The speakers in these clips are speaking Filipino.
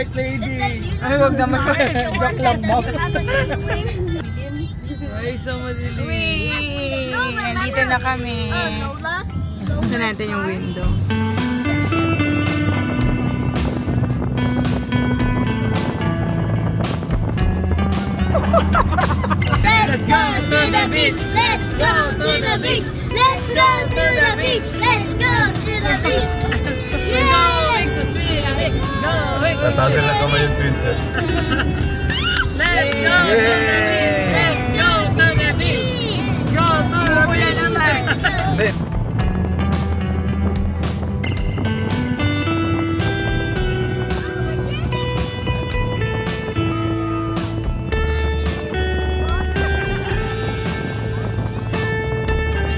white lady. Ay, huwag naman. Joke lang, Bob. Ay, so madilim. Nandito na kami. Buksan natin yung window. Let's go to the beach! Let's go to the beach! Let's go to the beach! Let's go to the beach! Yay! Natanggal na kamay yung twins eh. Let's go! Let's go to the beach! Go to the beach! Hindi.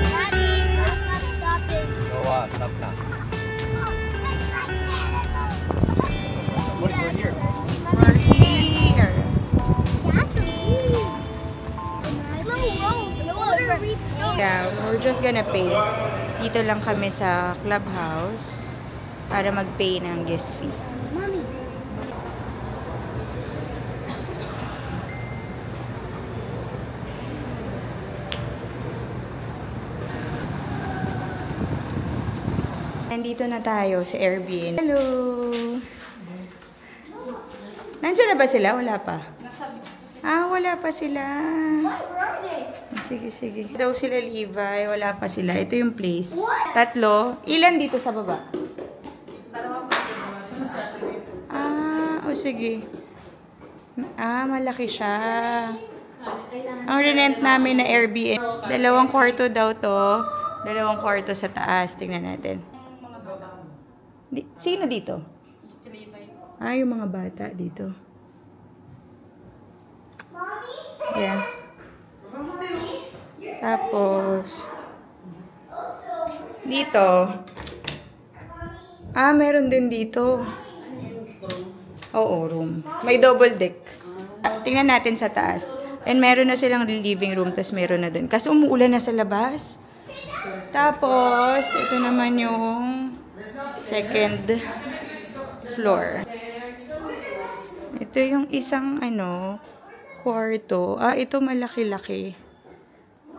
Daddy, that's not stopping. Stop na. We're here. Yeah, we're just gonna pay. Dito lang kami sa clubhouse para mag-pay ng guest fee. Mommy. Nandito na tayo sa Airbnb. Hello! Nandiyan na ba sila? Wala pa? Ah, wala pa sila. Sige, sige. Daw sila Levi, wala pa sila. Ito yung place. Tatlo. Ilan dito sa baba? Ah, o sige. Ah, malaki siya. Ang rent namin na Airbnb. 2 kwarto daw to. 2 kwarto sa taas. Tingnan natin. Sino dito? Ah, yung mga bata dito. Yeah. Tapos, dito. Ah, meron din dito. Oo, room. May double deck. Tingnan natin sa taas. And meron na silang living room, tapos meron na dun. Kasi umuulan na sa labas. Tapos, ito naman yung second floor. Ito yung isang, kwarto. Ah, ito malaki-laki.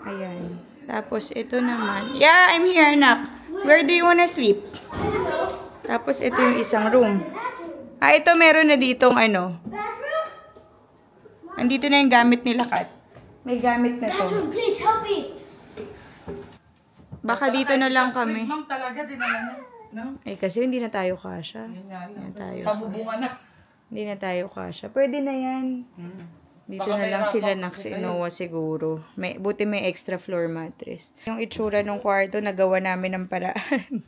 Ayan. Tapos, ito naman. Yeah, I'm here, anak. Where do you wanna sleep? Tapos, ito yung isang room. Ah, ito meron na ditong andito na yung gamit nila, Kat. May gamit na to. Please help me. Baka dito na lang kami. Ma'am talaga, din naman no? Eh, kasi hindi na tayo kasha. Sa bubungan na. Hindi na tayo kasha. Pwede na yan. Dito Baka na lang may sila rack-up kasi naksinowa siguro. Buti may extra floor mattress. Yung itsura ng kwarto, nagawa namin ng paraan.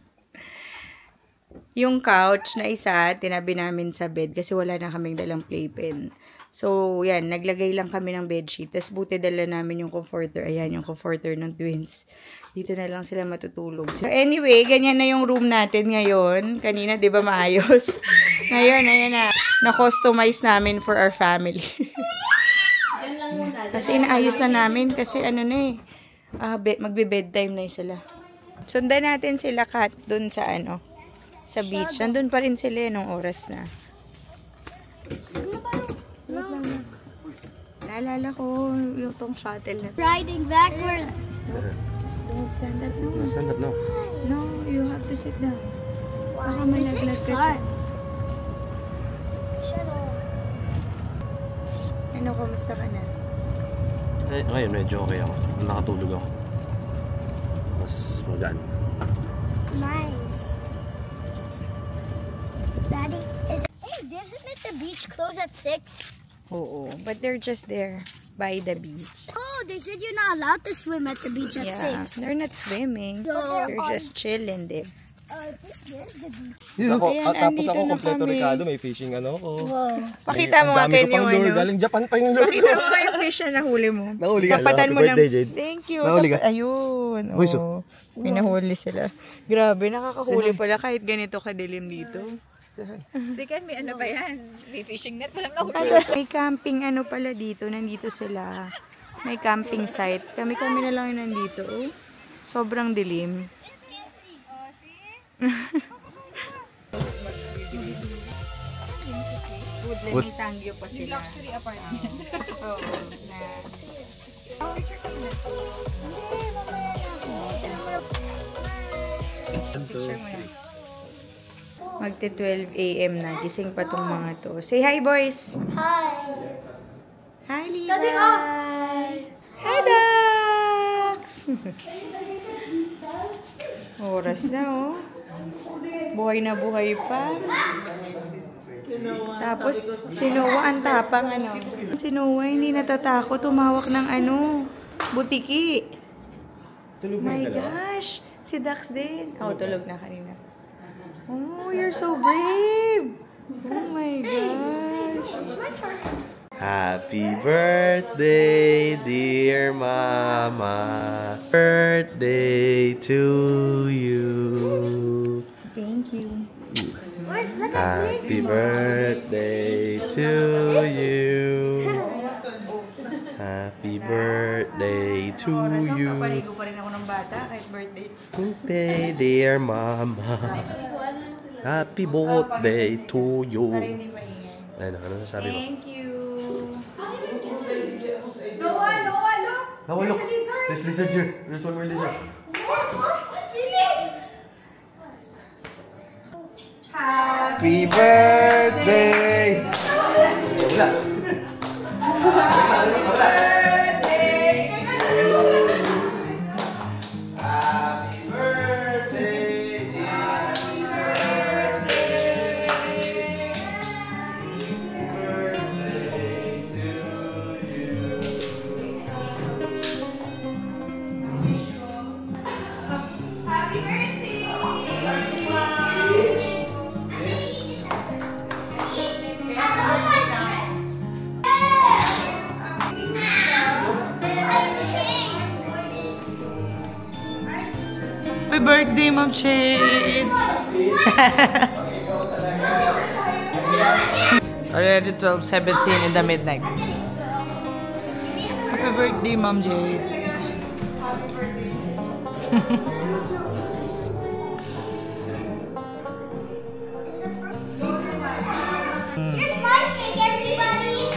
Yung couch na isa, tinabi namin sa bed kasi wala na kaming dalang playpen. So, yan, naglagay lang kami ng bedsheet. Tapos, buti dala namin yung comforter. Ayan, yung comforter ng twins. Dito na lang sila matutulog. So, anyway, ganyan na yung room natin ngayon. Kanina, di ba maayos? Ngayon, ayan na. Na-customize namin for our family. Kasi inaayos na namin. Kasi magbe-bedtime na sila. Sundan natin sila, Kat, dun sa sa beach. Nandun pa rin sila nung oras na. Naalala ko yung tong shuttle na. Riding backwards. Don't stand up. No. Stand up, no. No, you have to sit down. Baka malaglag ka. Ano, kamusta ka na? Eh, ngayon medyo okay ako. Nakatulog ako. Mas magaan. Nice. Daddy, isn't it the beach close at 6? Oo, but they're just there by the beach. Oh, they said you're not allowed to swim at the beach at 6. They're not swimming. So, They're just chilling there. Ako, Ayan, tapos andito ako na kompleto kami. Ricardo, may fishing ko. Wow. Pakita mo Ang dami atin ko pang yung lure, galing Japan pa yung lure Pakita ko. mo yung fish na nahuli mo. Nahuli ka. Tapatan mo Happy ng... birthday, Jade. Thank you. Nahuli ka. Ayun. Uy, Oh. May nahuli sila. Grabe, nakakahuli pala kahit ganito kadilim dito. Sikan, may ano ba yan? May fishing net, walang nahuli. Tapos may camping pala dito. Nandito sila. May camping site. Kami na lang yung nandito. Oh. Sobrang dilim. Woodland, may Sangyo pa sila. Luxury apartment. Oo, na... Picture mo na. Magte 12 AM na. Gising pa tong mga to. Say hi, boys! Hi. Hi, Lila! Daddy, hi. Hi, Dax! Oras na, oh. Buhay na buhay pa. Tapos, si Noah ang tapang, ano. Si Noah hindi natatakot. Tumawak ng, ano, butiki. My gosh! Si Dax din. Oh, tulog na kanina. Oh, you're so brave! Oh my gosh! It's my turn. Happy birthday, dear Mama. Birthday to you. Thank you. Look at Happy birthday to you. Happy birthday to you. Papaligo pa rin ako ng bata kahit birthday. Birthday, dear Mama. Happy birthday to you. Para hindi maingay. Ano sasabi mo? Thank you. Noah, look! Oh, look. There's lizard here. There's one more lizard. Happy birthday! Wala. Happy birthday, happy birthday. Happy birthday to you. Happy birthday! Happy birthday, Ma'am Shade! It's already 12:17 in the midnight. Happy birthday, Ma'am Jade. Here's my cake, everybody.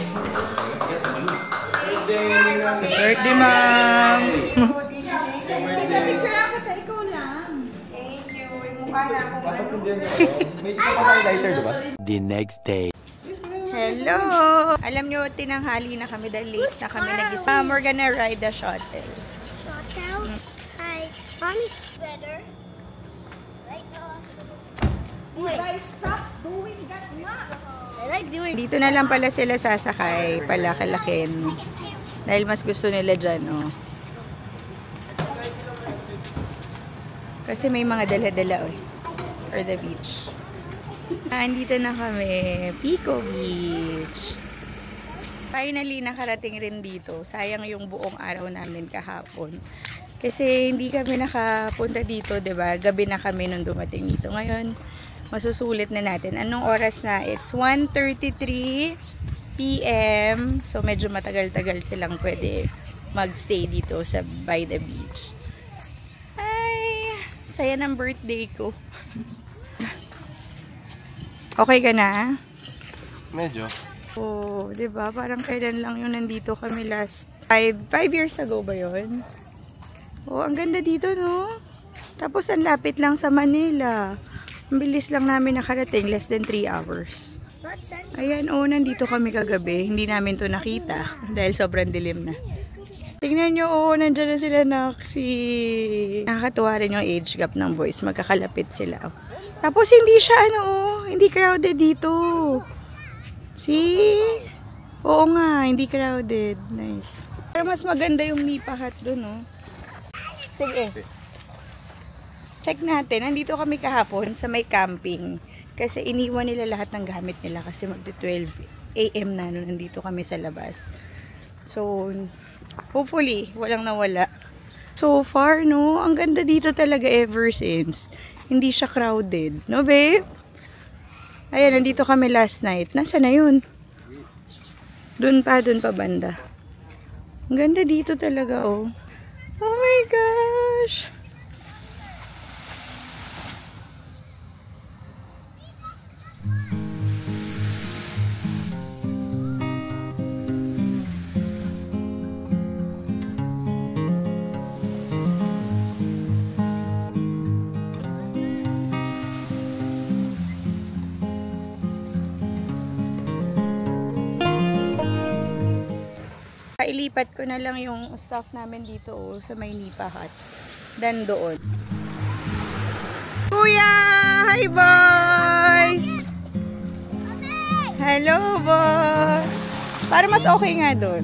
Birthday, Ma'am! Kasi picture ako ta, ikaw lang. Thank you. Mukha na akong May isa pa tayo lighter, diba? The next day. Hello! Alam nyo, tinanghali na kami dahil late na kami nag-isa. We're gonna ride the shuttle. Shottel. Hi. Mommy's better. Like, You guys, stop doing that na. I like doing. Dito na lang pala sila sasakay, palaki-lakin. Dahil mas gusto nila dyan, oh. Kasi may mga dala-dala, oh. For the beach. Andito na kami, Pico Beach. Finally, nakarating rin dito. Sayang yung buong araw namin kahapon. Kasi hindi kami nakapunta dito, 'di ba? Gabi na kami nung dumating dito. Ngayon, masusulit na natin. Anong oras na? It's 1:33 PM. So, medyo matagal-tagal silang pwede magstay dito sa by the beach. Ay, saya ng birthday ko. Okay ka na? Medyo. Oh, 'di ba? Parang kailan lang yun nandito kami last 5 years ago ba 'yon? Oh, ang ganda dito, no? Tapos ang lapit lang sa Manila. Ang bilis lang namin nakarating, less than 3 hours. Ayan, oh, nandito kami kagabi. Hindi namin to nakita dahil sobrang dilim na. Tingnan nyo, oh, nandyan na sila Noxy. Nakakatuwa rin yung age gap ng boys. Magkakalapit sila. Oh. Tapos hindi siya, hindi crowded dito. See? Oo nga, hindi crowded. Nice. Pero mas maganda yung Nipa Hut dun, oh. Sige. Check natin. Nandito kami kahapon sa may camping. Kasi iniwan nila lahat ng gamit nila kasi magti-12 AM na nung nandito kami sa labas. So, hopefully, walang nawala. So far, no? Ang ganda dito talaga ever since. Hindi siya crowded. No, babe? Ayan, nandito kami last night. Nasaan na yun? Doon pa banda. Ang ganda dito talaga, oh. Oh my gosh! ilipat ko na lang yung stuff namin dito sa may Nipa Hut. Dan doon. Kuya! Hi, boys! Hello, boy! Para mas okay nga doon.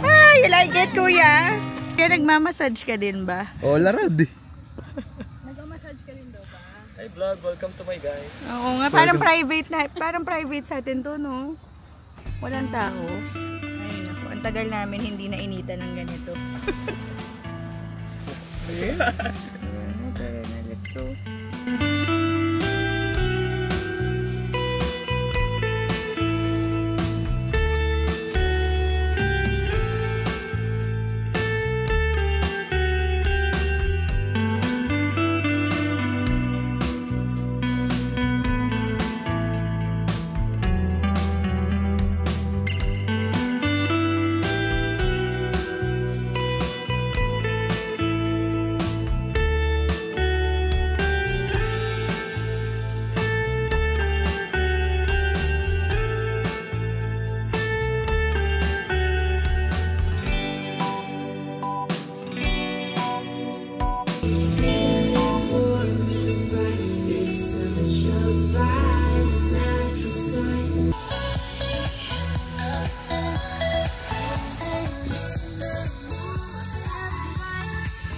Ah, you like it, kuya? Kaya nagmamassage ka din ba? Oh, larad eh. Nagmamassage ka rin daw ba? Hi vlog, welcome to my guys. Oo nga, parang private sa atin to, no? Walang tao. Ay, naku, ang tagal namin hindi na initan ng ganito. Let's go.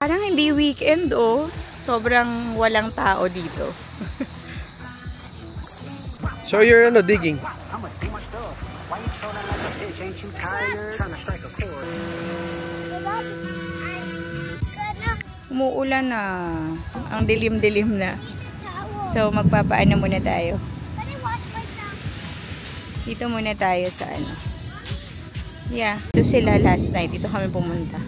Parang hindi weekend, oh. Sobrang walang tao dito. Show your digging. Umuulan na. Ang dilim-dilim na. So, magpapaano muna tayo. Dito muna tayo sa ano. Yeah. Ito sila last night. Dito kami pumunta.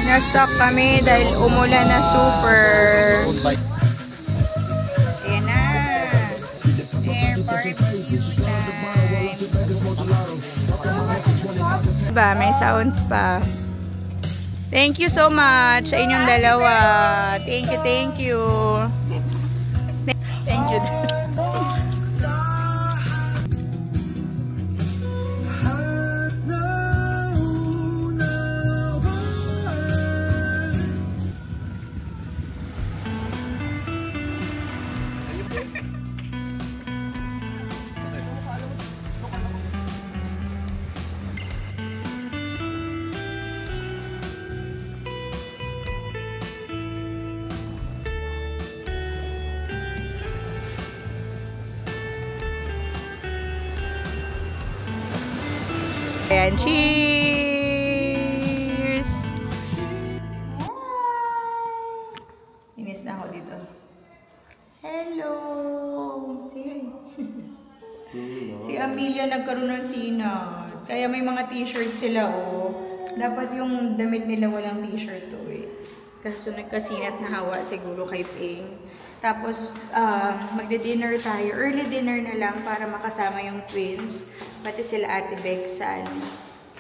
Na-stuck kami dahil umulan na super. Ayan na. Airport time. Diba? May sounds pa. Thank you so much sa inyong dalawa. Thank you, thank you. Thank you. Ayan, cheers! Inis na ako dito. Hello! Si Amelia nagkaroon ng sinat. Kaya may mga t-shirt sila, oh. Dapat yung damit nila walang t-shirt to, eh. Kaso nagkasinat na hawa siguro kay Ping. Tapos, magde-dinner tayo. Early dinner na lang para makasama yung twins. Pati sila Ate Bex sa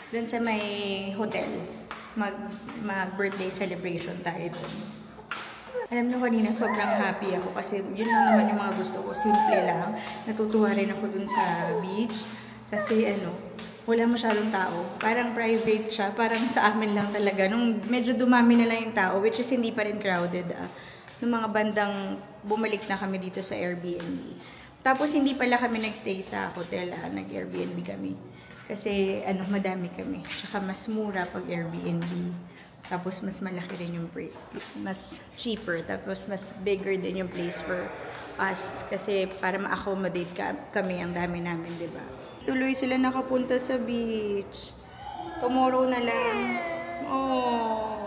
doon sa may hotel. Mag-birthday celebration tayo doon. Alam nyo kanina, sobrang happy ako kasi yun lang naman yung mga gusto ko. Simple lang. Natutuwa rin ako doon sa beach. Kasi wala masyadong tao. Parang private siya. Parang sa amin lang talaga. Nung medyo dumami na lang yung tao, which is hindi pa rin crowded. Nung mga bandang bumalik na kami dito sa Airbnb. Tapos hindi pala kami nagstay sa hotel, nag-Airbnb kami. Kasi madami kami. Tsaka mas mura pag Airbnb. Tapos mas malaki rin yung mas cheaper. Tapos mas bigger din yung place for us. Kasi para ma-accommodate kami ang dami namin, di ba? Tuloy sila nakapunta sa beach. Tomorrow na lang. Oh.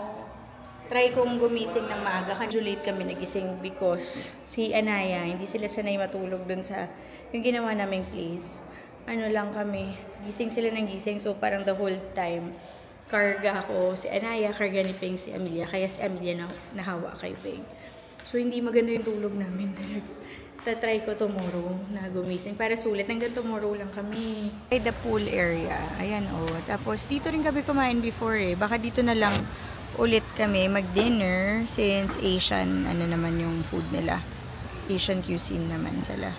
Try kong gumising ng maaga. Medyo late kami nagising because si Anaya, hindi sila sanay matulog dun sa yung ginawa naming place. Lang kami, gising sila ng gising. So parang the whole time, karga ako. Si Anaya, karga ni Ping si Amelia. Kaya si Amelia nahawa kay Ping. So hindi maganda yung tulog namin talaga. Tatry ko tomorrow na gumising. Para sulit, hanggang tomorrow lang kami. By the pool area. Ayan, oh. Tapos dito rin kami kumain before, eh. Baka dito na lang ulit kami mag-dinner since Asian, naman yung food nila. Asian cuisine naman sila.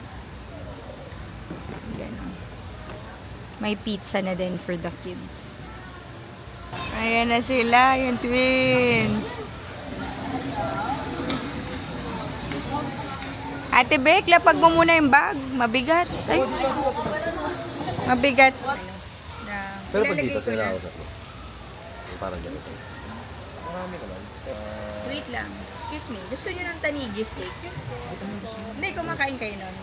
Ganun. May pizza na din for the kids. Ayan na sila, yung twins. Ate Beck, lapag mo muna yung bag. Mabigat. Ay. Mabigat. Pero pag dito, sila ako sa parang ganito. Marami ka lang. Wait lang. Excuse me. Gusto nyo ng tanigi steak? Hindi, kumakain kayo nun.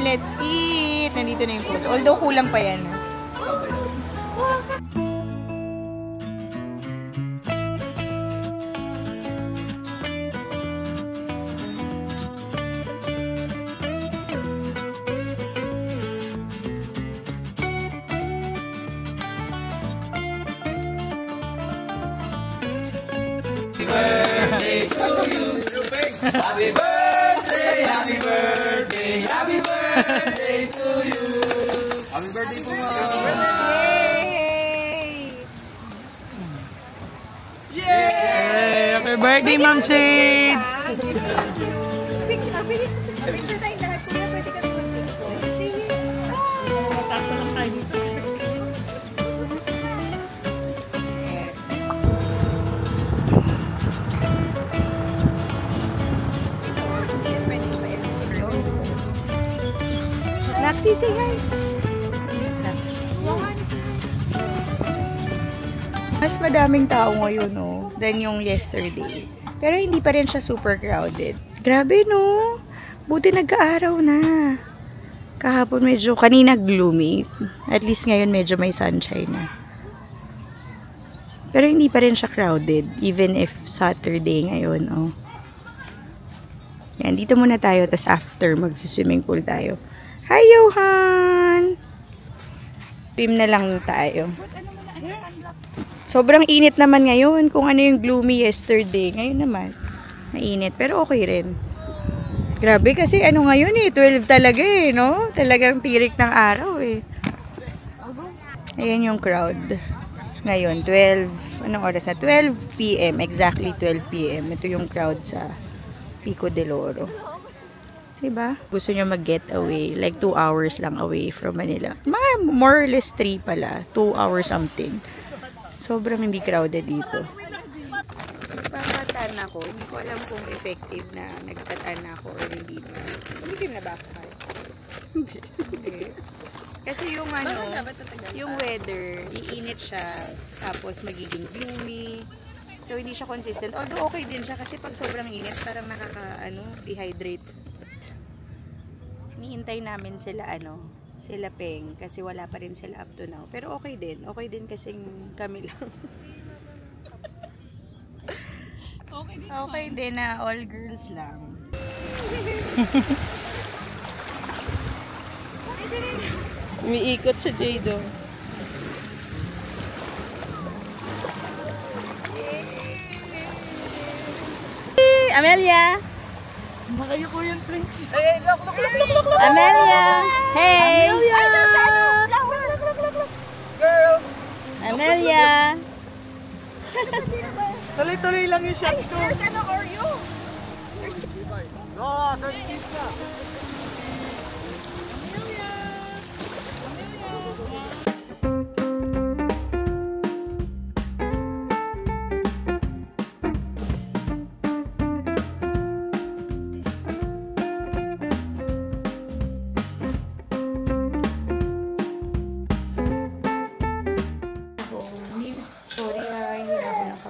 Let's eat! Nandito na yung food. Although kulang pa yan. Happy birthday, happy birthday, happy birthday to you. Happy birthday po, Yay! Happy birthday, Ma'am Jade! Picture tayong lahat. Kuya, pwede kami mag-picture. Stay here. Sakto lang tayo dito. Naxi, say hi. Mas madaming tao ngayon, no? Than yung yesterday. Pero hindi pa rin siya super crowded. Grabe, no? Buti nagka-araw na. Kahapon medyo, kanina gloomy. At least ngayon medyo may sunshine na. Pero hindi pa rin siya crowded. Even if Saturday ngayon, oh. Yan, dito muna tayo. Tapos after, mag-swimming pool tayo. Hi, Johan! Swim na lang tayo. Sobrang init naman ngayon. Kung ano yung gloomy yesterday. Ngayon naman, mainit. Pero okay rin. Grabe kasi ano ngayon eh. 12 talaga eh, no? Talagang tirik ng araw eh. Ayan yung crowd. Ngayon, 12. Anong oras na? 12 p.m. Exactly 12 p.m. Ito yung crowd sa Pico del Oro. Diba? Gusto nyo mag-get away. Like 2 hours lang away from Manila. Mga more or less 3 pala. 2 hours something. Sobrang hindi crowded dito. Pagkatan ako, hindi ko alam kung effective na nagtatan ako or hindi. Hindi na ba ako? Hindi. Kasi yung ano, yung weather, iinit siya, tapos magiging gloomy. So, hindi siya consistent. Although, okay din siya kasi pag sobrang init, parang dehydrate. Niintay namin sila, sila Peng, kasi wala pa rin sila up to now. Pero okay din. Okay din kasing kami lang. Okay din na all girls lang. Umiikot sa Jado. Amelia! Makayo ko yung twins. Look. Amelia! Hey! Girls! Amelia! Tuloy-tuloy lang yung shot ko. There's ano Oreo. No, there's pizza.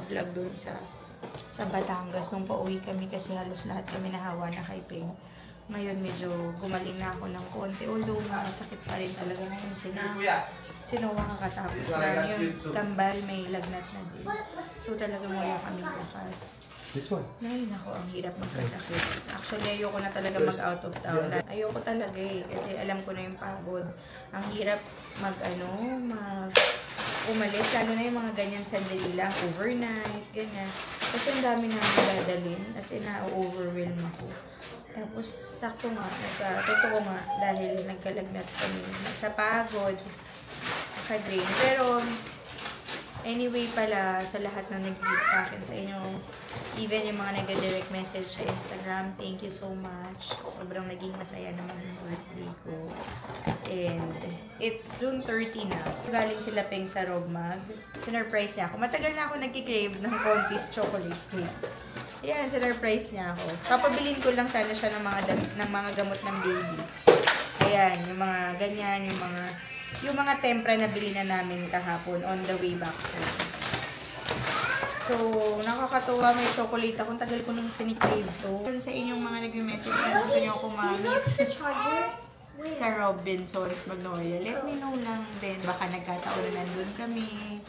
Vlog doon sa Batangas nung pauwi kami kasi halos lahat kami nahawa na kay Peng. Ngayon medyo gumaling na ako ng konti. Although masakit pa rin talaga ngayon sinuwa kakatapos na yung tambal may lagnat na din. So talaga wala kami bukas. This one? Ay, nako, ang hirap magkasakit. Actually, ayoko na talaga mag-out of town. Ayoko talaga eh, kasi alam ko na yung pagod. Ang hirap umalis, lalo na yung mga ganyan sandali lang, overnight, ganyan. Kasi ang dami na dadalhin, kasi na-overwhelm ako. Tapos, sakto nga, totoo nga, dahil nagkalagnat kami sa pagod, naka-drain. Pero, anyway pala, sa lahat na nag-greet sa akin, sa inyong Even yung mga nag-direct message sa Instagram, thank you so much. Sobrang naging masaya naman yung birthday ko. And it's June 30 na. Galing sila Peng sa Rogmag. Sinurprise niya ako. Matagal na ako nagkikrave ng Contis chocolate cake. Ayan, sinurprise niya ako. Papabilin ko lang sana siya ng mga gamot ng baby. Ayan, yung mga ganyan, yung mga tempra na bili na namin kahapon on the way back home. So, nakakatuwa, may chocolate akong tagal ko nung tinikrave to. Sa inyong mga nag-message na gusto nyo kumamit sa Robinson's Magnolia, let me know lang din. Baka nagkataon na nandun kami.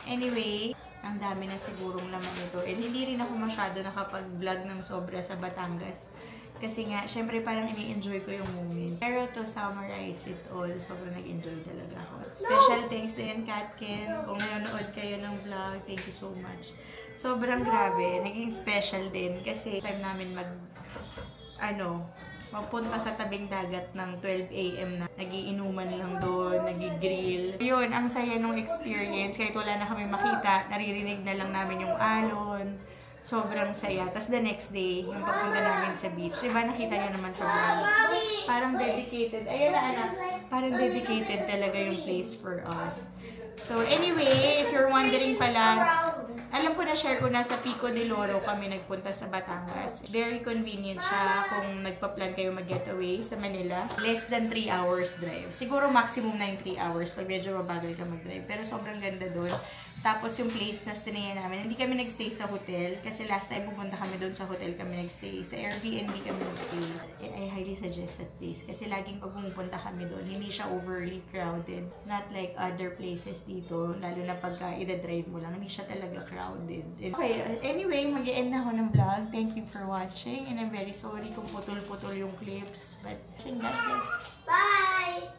Anyway, ang dami na sigurong laman ito. And hindi rin ako masyado nakapag-vlog ng sobra sa Batangas. Kasi nga, syempre parang ini-enjoy ko yung moment. Pero to summarize it all, sobrang nag-enjoy talaga ako. Special thanks din, Katken. Kung nanonood kayo ng vlog, thank you so much. Sobrang grabe. Naging special din kasi time namin magpunta sa tabing dagat ng 12 AM na nagiinuman lang doon, nagigrill. Yun, ang saya nung experience. Kahit wala na kami makita, naririnig na lang namin yung alon. Sobrang saya. Tapos the next day, yung pagpunta namin sa beach, diba nakita nyo naman sa vlog? Parang dedicated. Ayun na anak. Parang dedicated talaga yung place for us. So anyway, if you're wondering pala, alam ko na share ko na sa Pico de Loro kami nagpunta sa Batangas. Very convenient siya kung nagpa-plan kayo mag-getaway sa Manila. Less than 3 hours drive. Siguro maximum na yung 3 hours pag medyo mabagal ka mag-drive. Pero sobrang ganda doon. Tapos yung place na stinayan namin, hindi kami nagstay sa hotel. Kasi last time pupunta kami doon sa hotel kami nagstay. Sa Airbnb kami nagstay. I highly suggest that place. Kasi laging pag pumunta kami doon, hindi siya overly crowded. Not like other places dito. Lalo na pagka i-drive mo lang, hindi siya talaga crowded. Okay, anyway, mag-i-end na ako ng vlog. Thank you for watching. And I'm very sorry kung putol-putol yung clips. But, God bless. Bye!